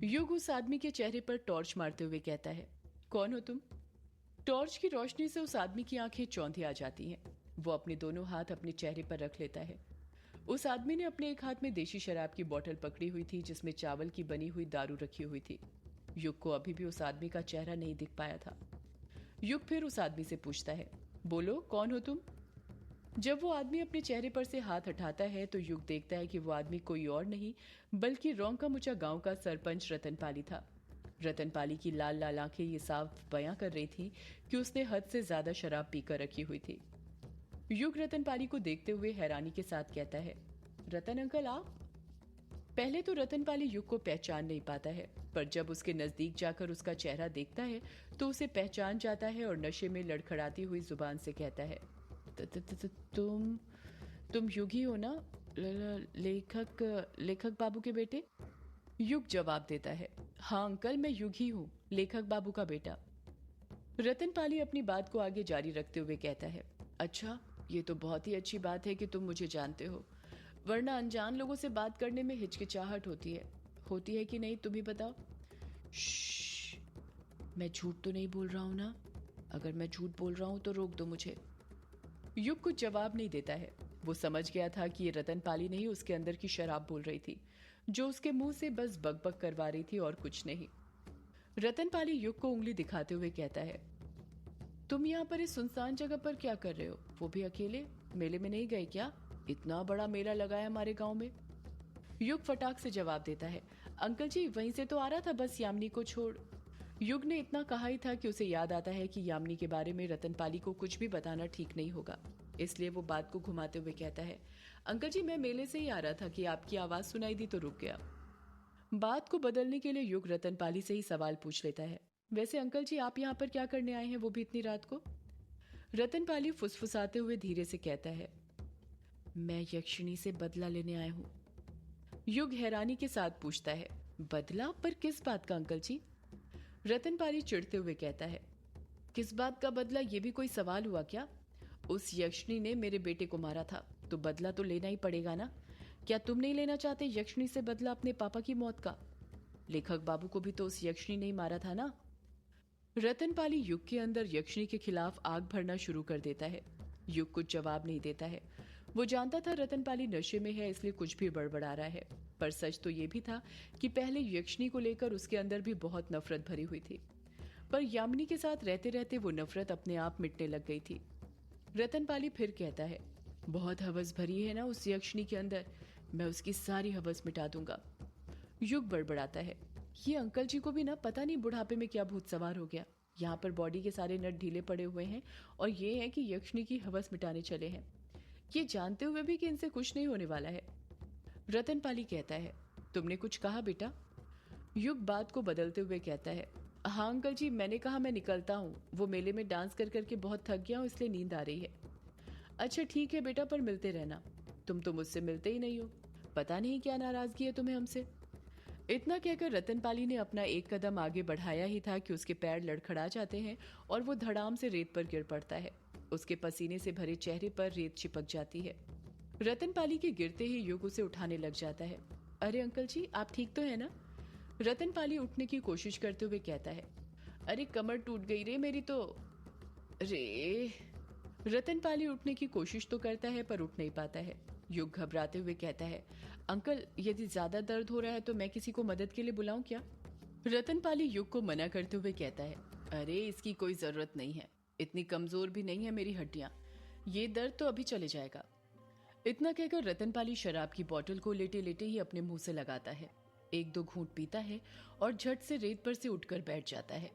युग उस आदमी के चेहरे पर टॉर्च मारते हुए कहता है, कौन हो तुम? टॉर्च की रोशनी से उस आदमी की आंखें चौंधी आ जाती हैं। वो अपने दोनों हाथ अपने चेहरे पर रख लेता है। उस आदमी ने अपने एक हाथ में देशी शराब की बोतल पकड़ी हुई थी जिसमें चावल की बनी हुई दारू रखी हुई थी। युग को अभी भी उस आदमी का चेहरा नहीं दिख पाया था। युग फिर उस आदमी से पूछता है, बोलो कौन हो तुम? जब वो आदमी अपने चेहरे पर से हाथ हटाता है तो युग देखता है कि वो आदमी कोई और नहीं बल्कि रोंका मुचा गांव का सरपंच रतनपाली था। रतनपाली की लाल लाल आंखें ये साफ बयां कर रही थी कि उसने हद से ज्यादा शराब पीकर रखी हुई थी। युग रतनपाली को देखते हुए हैरानी के साथ कहता है, रतन अंकल आप? पहले तो रतनपाली युग को पहचान नहीं पाता है, पर जब उसके नजदीक जाकर उसका चेहरा देखता है तो उसे पहचान जाता है और नशे में लड़खड़ाती हुई जुबान से कहता है, तुम तुम युग ही हो ना? लेखक लेखक बाबू के बेटे? युग जवाब देता है, हाँ अंकल, मैं युग ही हूँ, लेखक बाबू का बेटा। रतनपाली अपनी बात को आगे जारी रखते हुए कहता है, अच्छा, ये तो बहुत ही अच्छी बात है कि तुम मुझे जानते हो, वरना अनजान लोगों से बात करने में हिचकिचाहट होती है कि नहीं, तुम ही बताओ। श्श्श, मैं झूठ तो नहीं बोल रहा हूं ना? अगर मैं झूठ बोल रहा हूं तो रोक दो मुझे। युग कुछ जवाब नहीं देता है। वो समझ गया था कि ये रतनपाली नहीं उसके अंदर की शराब बोल रही थी, जो उसके मुंह से बस बकबक करवा रही थी और कुछ नहीं। रतनपाली युग को उंगली दिखाते हुए कहता है, तुम यहाँ पर इस सुनसान जगह पर क्या कर रहे हो, वो भी अकेले? मेले में नहीं गए क्या? इतना बड़ा मेला लगा है हमारे गांव में। युग फटाक से जवाब देता है, अंकल जी वहीं से तो आ रहा था, बस यामिनी को छोड़। युग ने इतना कहा ही था कि उसे याद आता है कि यामिनी के बारे में रतनपाली को कुछ भी बताना ठीक नहीं होगा, इसलिए वो बात को घुमाते हुए कहता है, अंकल जी मैं मेले से ही आ रहा था कि आपकी आवाज सुनाई दी तो रुक गया। बात को बदलने के लिए युग रतनपाली से ही सवाल पूछ लेता है, वैसे अंकल जी आप यहाँ पर क्या करने आए हैं, वो भी इतनी रात को? रतनपाली फुसफुसाते हुए धीरे से कहता है, मैं यक्षिणी से बदला लेने आया हूँ। युग हैरानी के साथ पूछता है, बदला? पर किस बात का अंकल जी? रतनपाली चिढ़ते हुए कहता है, किस बात का बदला, ये भी कोई सवाल हुआ क्या? उस यक्षिणी ने मेरे बेटे को मारा था तो बदला तो लेना ही पड़ेगा ना। क्या तुम नहीं लेना चाहते यक्षिणी से बदला अपने पापा की मौत का? लेखक बाबू को भी तो उस यक्षिणी ने ही मारा था ना। रतनपाली युग के अंदर यक्षिणी के खिलाफ आग भरना शुरू कर देता है। युग कुछ जवाब नहीं देता है। वो जानता था रतनपाली नशे में है इसलिए कुछ भी बड़बड़ा रहा है, पर सच तो ये भी था कि पहले यक्षिणी को लेकर उसके अंदर भी बहुत नफरत भरी हुई थी, पर यामिनी के साथ रहते रहते वो नफरत अपने आप मिटने लग गई थी। रतनपाली फिर कहता है, बहुत हवस भरी है ना उस यक्षिणी के अंदर, मैं उसकी सारी हवस मिटा दूंगा। युग बड़बड़ाता है, ये अंकल जी को भी ना पता नहीं बुढ़ापे में क्या भूत सवार हो गया, यहाँ पर बॉडी के सारे नट ढीले पड़े हुए हैं और ये है कि यक्षिणी की हवस मिटाने चले हैं, ये जानते हुए भी कि इनसे कुछ नहीं होने वाला है। रतनपाली कहता है, तुमने कुछ कहा बेटा? युग बात को बदलते हुए कहता है, हाँ अंकल जी, मैंने कहा मैं निकलता हूँ, वो मेले में डांस कर करके बहुत थक गया हूँ इसलिए नींद आ रही है। अच्छा ठीक है बेटा, पर मिलते रहना। तुम तो मुझसे मिलते ही नहीं हो, पता नहीं क्या नाराजगी है तुम्हें हमसे। इतना कहकर रतनपाली ने अपना एक कदम आगे बढ़ाया ही था कि उसके पैर लड़खड़ा जाते हैं और वो धड़ाम से रेत पर गिर पड़ता है। उसके पसीने से भरे चेहरे पर रेत चिपक जाती है। रतनपाली के गिरते ही युग उसे उठाने लग जाता है। अरे अंकल जी आप ठीक तो है ना? रतनपाली उठने की कोशिश करते हुए कहता है, अरे कमर टूट गई रे मेरी तो। रे रतनपाली उठने की कोशिश तो करता है पर उठ नहीं पाता है। युग घबराते हुए कहता है, अंकल यदि ज्यादा दर्द हो रहा है तो मैं किसी को मदद के लिए बुलाऊं क्या? रतनपाली युग को मना करते हुए कहता है, अरे इसकी कोई जरूरत नहीं है, इतनी कमजोर भी नहीं है मेरी हड्डियां, ये दर्द तो अभी चले जाएगा। इतना कहकर रतनपाली शराब की बोतल को लेटे लेटे ही अपने मुंह से लगाता है, एक दो घूंट पीता है और झट से रेत पर से उठकर बैठ जाता है।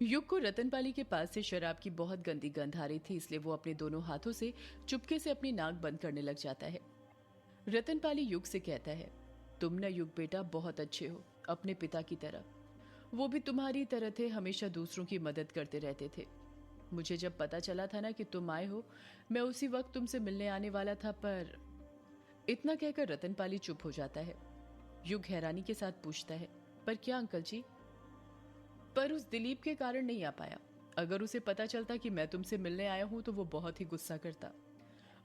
युग को रतनपाली के पास से शराब की बहुत गंदी गंध आ रही थी, इसलिए वो अपने दोनों हाथों से चुपके से अपनी नाक बंद करने लग जाता है। रतनपाली युग से कहता है, तुम न युग बेटा बहुत अच्छे हो, अपने पिता की तरह। वो भी तुम्हारी तरह थे, हमेशा दूसरों की मदद करते रहते थे। मुझे जब पता चला था ना कि तुम आए हो, मैं उसी वक्त तुमसे मिलने आने वाला था, पर। इतना कहकर रतनपाली चुप हो जाता है। युग हैरानी के साथ पूछता है, पर क्या अंकल जी? पर उस दिलीप के कारण नहीं आ पाया। अगर उसे पता चलता कि मैं तुमसे मिलने आया हूं तो वो बहुत ही गुस्सा करता।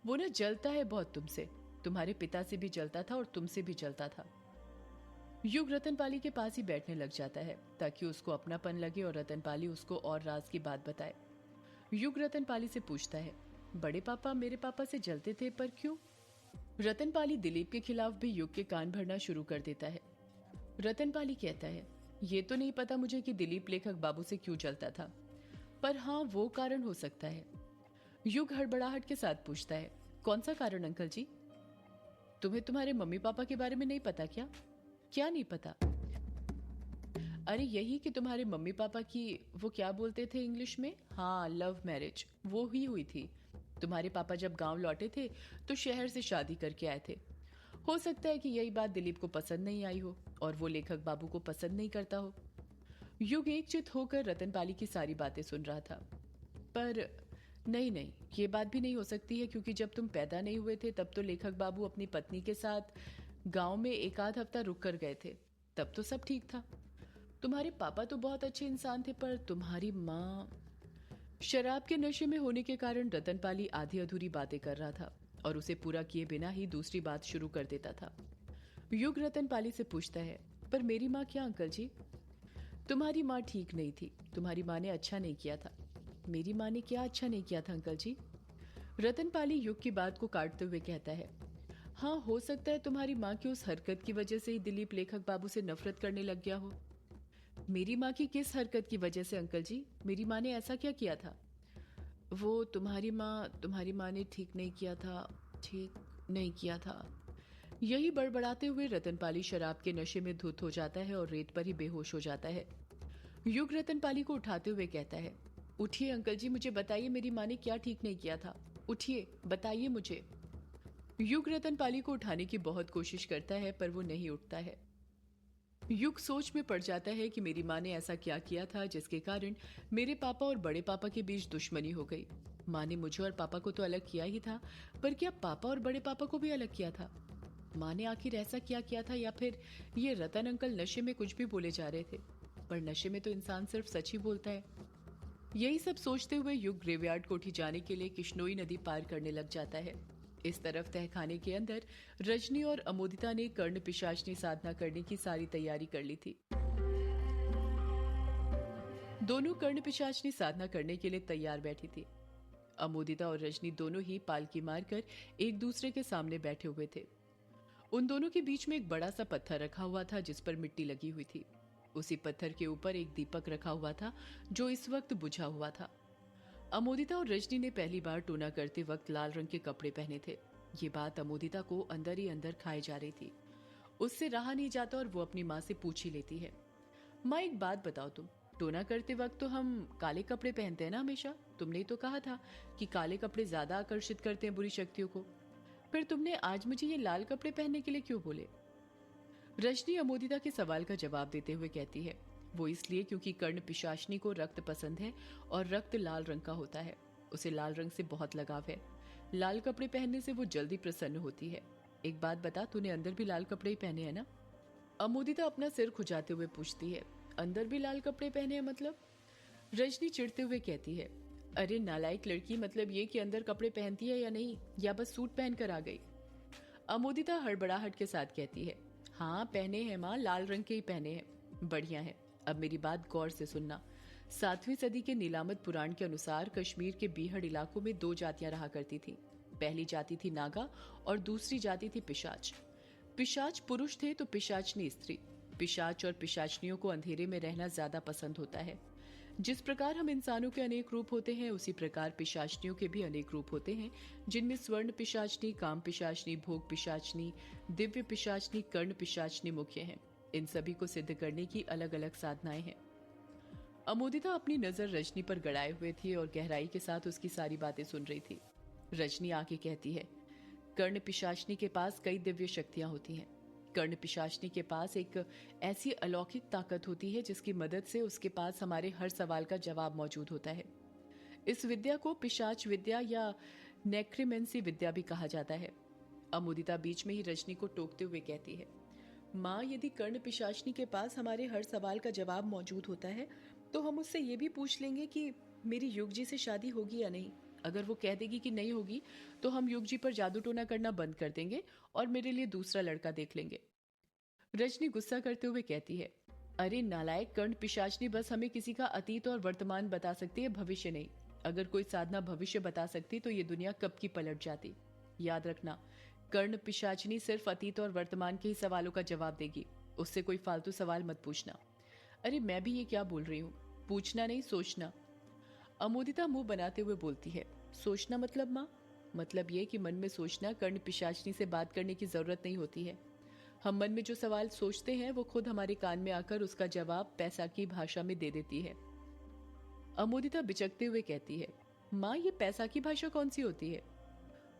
वो ना जलता है बहुत तुमसे, तुम्हारे पिता से भी जलता था और तुमसे भी जलता था। युग रतनपाली के पास ही बैठने लग जाता है ताकि उसको अपनापन लगे और रतनपाली उसको और राज की बात बताए। युग रतनपाली से पूछता है, बड़े पापा मेरे पापा से जलते थे पर क्यों? रतनपाली दिलीप के खिलाफ भी युग के कान भरना शुरू कर देता है। रतनपाली कहता है, ये तो नहीं पता मुझे कि दिलीप लेखक बाबू से क्यों जलता था, पर हाँ वो कारण हो सकता है। युग हड़बड़ाहट के साथ पूछता है, कौन सा कारण अंकल जी? तुम्हें तुम्हारे मम्मी पापा के बारे में नहीं पता क्या? क्या नहीं पता? अरे यही कि तुम्हारे मम्मी पापा की, वो क्या बोलते थे इंग्लिश में, हाँ लव मैरिज, वो ही हुई थी। तुम्हारे पापा जब गांव लौटे थे तो शहर से शादी करके आए थे। हो सकता है कि यही बात दिलीप को पसंद नहीं आई हो और वो लेखक बाबू को पसंद नहीं करता हो। युग एकचित होकर रतनपाली की सारी बातें सुन रहा था। पर नहीं नहीं, ये बात भी नहीं हो सकती है क्योंकि जब तुम पैदा नहीं हुए थे तब तो लेखक बाबू अपनी पत्नी के साथ गांव में एक आध हफ्ता रुक कर गए थे, तब तो सब ठीक था। तुम्हारे पापा तो बहुत अच्छे इंसान थे पर तुम्हारी माँ। शराब के नशे में होने के कारण रतनपाली आधी अधूरी बातें कर रहा था और उसे पूरा किए बिना ही दूसरी बात शुरू कर देता था। युग रतनपाली से पूछता है, पर मेरी माँ क्या अंकल जी? तुम्हारी माँ ठीक नहीं थी, तुम्हारी माँ ने अच्छा नहीं किया था। मेरी माँ ने क्या अच्छा नहीं किया था अंकल जी? रतनपाली युग की बात को काटते हुए कहता है, हाँ हो सकता है तुम्हारी माँ की उस हरकत की वजह से ही दिलीप लेखक बाबू से नफरत करने लग गया हो। मेरी माँ की किस हरकत की वजह से अंकल जी? मेरी माँ ने ऐसा क्या किया था? वो तुम्हारी माँ ने ठीक नहीं किया था, ठीक नहीं किया था। यही बड़बड़ाते हुए रतनपाली शराब के नशे में धुत हो जाता है और रेत पर ही बेहोश हो जाता है। युग रतनपाली को उठाते हुए कहता है, उठिए अंकल जी, मुझे बताइए मेरी माँ ने क्या ठीक नहीं किया था, उठिए बताइए मुझे। युग रतनपाली को उठाने की बहुत कोशिश करता है पर वो नहीं उठता है। युग सोच में पड़ जाता है कि मेरी माँ ने ऐसा क्या किया था जिसके कारण मेरे पापा और बड़े पापा के बीच दुश्मनी हो गई। माँ ने मुझे और पापा को तो अलग किया ही था, पर क्या पापा और बड़े पापा को भी अलग किया था? माँ ने आखिर ऐसा क्या किया था, या फिर ये रतन अंकल नशे में कुछ भी बोले जा रहे थे? पर नशे में तो इंसान सिर्फ सच ही बोलता है। यही सब सोचते हुए युग ग्रेवयार्ड कोठी जाने के लिए किश्नोई नदी पार करने लग जाता है। इस तरफ तहखाने के अंदर रजनी और अमोदिता ने कर्ण पिशाचनी साधना करने की सारी तैयारी कर ली थी। दोनों कर्ण पिशाचनी साधना करने के लिए तैयार बैठी थी। अमोदिता और रजनी दोनों ही पालकी मारकर एक दूसरे के सामने बैठे हुए थे। उन दोनों के बीच में एक बड़ा सा पत्थर रखा हुआ था जिस पर मिट्टी लगी हुई थी। उसी पत्थर के ऊपर एक दीपक रखा हुआ था जो इस वक्त बुझा हुआ था। अमोदिता और रजनी ने पहली बार टोना करते वक्त लाल रंग के कपड़े पहने थे। ये बात अमोदिता को अंदर ही अंदर खाई जा रही थी। उससे रहा नहीं जाता और वो अपनी माँ से पूछ ही लेती है, माँ एक बात बताओ, तुम टोना करते वक्त तो हम काले कपड़े पहनते हैं ना हमेशा? तुमने ही तो कहा था कि काले कपड़े ज्यादा आकर्षित करते हैं बुरी शक्तियों को। फिर तुमने आज मुझे ये लाल कपड़े पहनने के लिए क्यों बोले? रजनी अमोदिता के सवाल का जवाब देते हुए कहती है, वो इसलिए क्योंकि कर्ण पिशाचनी को रक्त पसंद है और रक्त लाल रंग का होता है। उसे लाल रंग से बहुत लगाव है। लाल कपड़े पहनने से वो जल्दी प्रसन्न होती है। एक बात बता, तूने अंदर भी लाल कपड़े ही पहने हैं ना? अमोदिता अपना सिर खुजाते हुए पूछती है, अंदर भी लाल कपड़े पहने हैं मतलब? रजनी चिढ़ते हुए कहती है, अरे नालायक लड़की, मतलब ये कि अंदर कपड़े पहनती है या नहीं, या बस सूट पहन कर आ गई? अमोदिता हड़बड़ाहट के साथ कहती है, हाँ पहने हैं माँ, लाल रंग के ही पहने हैं। बढ़िया है, अब मेरी बात गौर से सुनना। 7वीं सदी के नीलामत पुराण के अनुसार कश्मीर के बीहड़ इलाकों में 2 जातियां रहा करती थी। पहली जाति थी नागा और दूसरी जाति थी पिशाच। पिशाच पुरुष थे तो पिशाचनी स्त्री। पिशाच और पिशाचनियों को अंधेरे में रहना ज्यादा पसंद होता है। जिस प्रकार हम इंसानों के अनेक रूप होते हैं उसी प्रकार पिशाचनियों के भी अनेक रूप होते हैं, जिनमें स्वर्ण पिशाचनी, काम पिशाचनी, भोग पिशाचनी, दिव्य पिशाचनी, कर्ण पिशाचनी मुख्य हैं। इन सभी को सिद्ध करने की अलग अलग साधनाएं हैं। अमोदिता अपनी नजर रजनी पर गड़ाए हुए थी और गहराई के साथ उसकी सारी बातें सुन रही थी। रजनी आके कहती है, कर्ण पिशाचनी के पास कई दिव्य शक्तियां होती हैं। कर्ण पिशाचनी के पास एक ऐसी अलौकिक ताकत होती है जिसकी मदद से उसके पास हमारे हर सवाल का जवाब मौजूद होता है। इस विद्या को पिशाच विद्या या नेक्रोमेंसी विद्या भी कहा जाता है। अमुदिता बीच में ही रजनी को टोकते हुए कहती है, माँ यदि कर्ण पिशाचनी के पास हमारे हर सवाल का जवाब मौजूद होता है तो हम उससे ये भी पूछ लेंगे कि मेरी युग जी से शादी होगी या नहीं। अगर वो कह देगी कि नहीं होगी तो हम युग जी पर जादू टोना करना बंद कर देंगे और मेरे लिए दूसरा लड़का देख लेंगे। रजनी गुस्सा करते हुए कहती है, अरे नालायक कर्ण पिशाचनी, बस हमें किसी का अतीत और वर्तमान बता सकती है, भविष्य नहीं। अगर कोई साधना भविष्य बता सकती तो ये दुनिया कब की पलट जाती। याद रखना, कर्ण पिशाचनी सिर्फ अतीत और वर्तमान के ही सवालों का जवाब देगी, उससे कोई फालतू सवाल मत पूछना। अरे मैं भी ये क्या बोल रही हूँ, पूछना नहीं सोचना। अमोदिता मुंह बनाते हुए बोलती है, सोचना मतलब माँ? मतलब ये कि मन में सोचना, कर्ण पिशाचनी से बात करने की जरूरत नहीं होती है। हम मन में जो सवाल सोचते हैं वो खुद हमारे कान में आकर उसका जवाब पैसा की भाषा में दे देती है। अमोदिता बिचकते हुए कहती है, माँ ये पैसा की भाषा कौन सी होती है?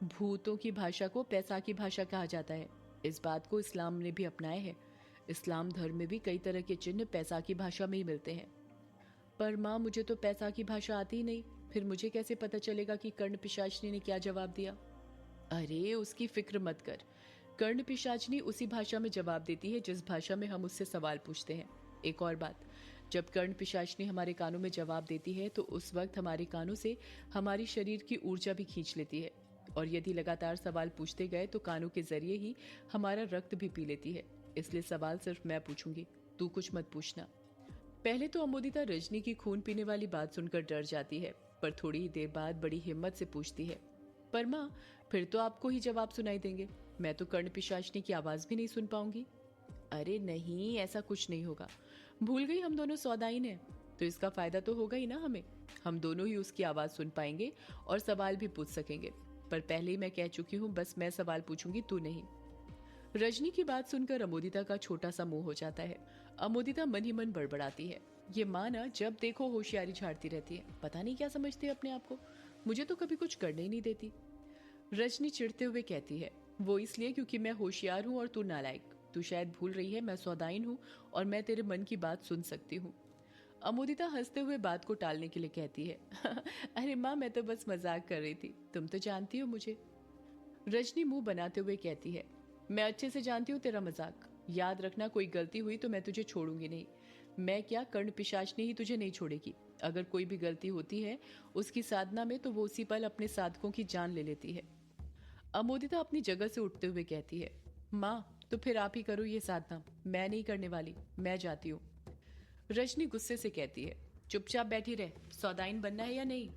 भूतों की भाषा को पैसा की भाषा कहा जाता है। इस बात को इस्लाम ने भी अपनाया है। इस्लाम धर्म में भी कई तरह के चिन्ह पैसा की भाषा में ही मिलते हैं। पर माँ मुझे तो पैसा की भाषा आती ही नहीं, फिर मुझे कैसे पता चलेगा कि कर्ण पिशाचनी ने क्या जवाब दिया? अरे उसकी फिक्र मत कर, कर्ण पिशाचनी उसी भाषा में जवाब देती है जिस भाषा में हम उससे सवाल पूछते हैं। एक और बात, जब कर्ण पिशाचनी हमारे कानों में जवाब देती है तो उस वक्त हमारे कानों से हमारी शरीर की ऊर्जा भी खींच लेती है, और यदि लगातार सवाल पूछते गए तो कानों के जरिए ही हमारा रक्त भी पी लेती है। इसलिए सवाल सिर्फ मैं पूछूंगी, तू कुछ मत पूछना। पहले तो अमोदिता रजनी की खून पीने वाली बात सुनकर डर जाती है, पर थोड़ी ही देर बाद बड़ी हिम्मत से पूछती है, पर माँ फिर तो आपको ही जवाब सुनाई देंगे, मैं तो कर्ण पिशाचनी की आवाज भी नहीं सुन पाऊंगी। अरे नहीं, ऐसा कुछ नहीं होगा। भूल गई हम दोनों सौदाइन हैं, तो इसका फायदा तो होगा ही ना हमें। हम दोनों ही उसकी आवाज सुन पाएंगे और सवाल भी पूछ सकेंगे। पर पहले ही मैं कह चुकी हूँ, बस मैं सवाल पूछूंगी, तू नहीं। रजनी की बात सुनकर अमोदिता का छोटा सा मुंह हो जाता है। अमोदिता मन ही मन बड़बड़ाती है, ये माँ ना जब देखो होशियारी झाड़ती रहती है, पता नहीं क्या समझती है अपने आप को, मुझे तो कभी कुछ करने ही नहीं देती। रजनी चिढ़ते हुए कहती है, वो इसलिए क्योंकि मैं होशियार हूँ और तू नालायक। तू शायद भूल रही है, मैं सौदाइन हूँ और मैं तेरे मन की बात सुन सकती हूँ। अमोदिता हंसते हुए बात को टालने के लिए कहती है, अरे माँ मैं तो बस मजाक कर रही थी, तुम तो जानती हो मुझे। रजनी मुंह बनाते हुए कहती है, मैं अच्छे से जानती हूँ तेरा मजाक। याद रखना, कोई गलती हुई तो मैं तुझे छोड़ूंगी नहीं। मैं क्या, कर्ण पिशाचनी ही तुझे नहीं छोड़ेगी। अगर कोई भी गलती होती है उसकी साधना में तो वो उसी पल अपने साधकों की जान ले लेती है। अमोदिता अपनी जगह से उठते हुए कहती है, माँ तो फिर आप ही करो ये साधना, मैं नहीं करने वाली, मैं जाती हूँ। रजनी गुस्से से कहती है, चुपचाप बैठी रह, सौदाइन बनना है या नहीं?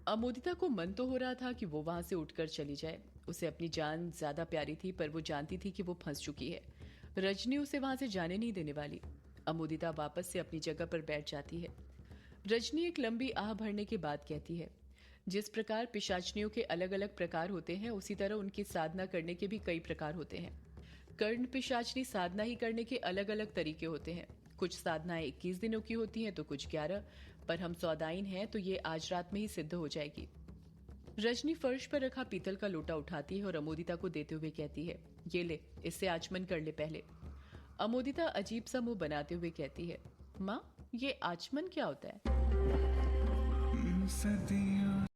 अमोदिता को मन तो हो रहा था कि वो वहां से उठकर चली जाए। उसे अपनी जान ज्यादा प्यारी थी, पर वो जानती थी कि वो फंस चुकी है। रजनी उसे वहां से जाने नहीं देने वाली। अमोदिता वापस से अपनी जगह पर बैठ जाती है। रजनी एक लंबी आह भरने के बाद कहती है, जिस प्रकार पिशाचनियों के अलग अलग प्रकार होते हैं, उसी तरह उनकी साधना करने के भी कई प्रकार होते हैं। कर्ण पिशाचनी साधना ही करने के अलग अलग तरीके होते हैं। कुछ साधनाएं 21 दिनों की होती हैं तो कुछ 11, पर हम सौदाइन हैं तो ये आज रात में ही सिद्ध हो जाएगी। रजनी फर्श पर रखा पीतल का लोटा उठाती है और अमोदिता को देते हुए कहती है, ये ले, इससे आचमन कर ले पहले। अमोदिता अजीब सा मुंह बनाते हुए कहती है, माँ ये आचमन क्या होता है? सदियों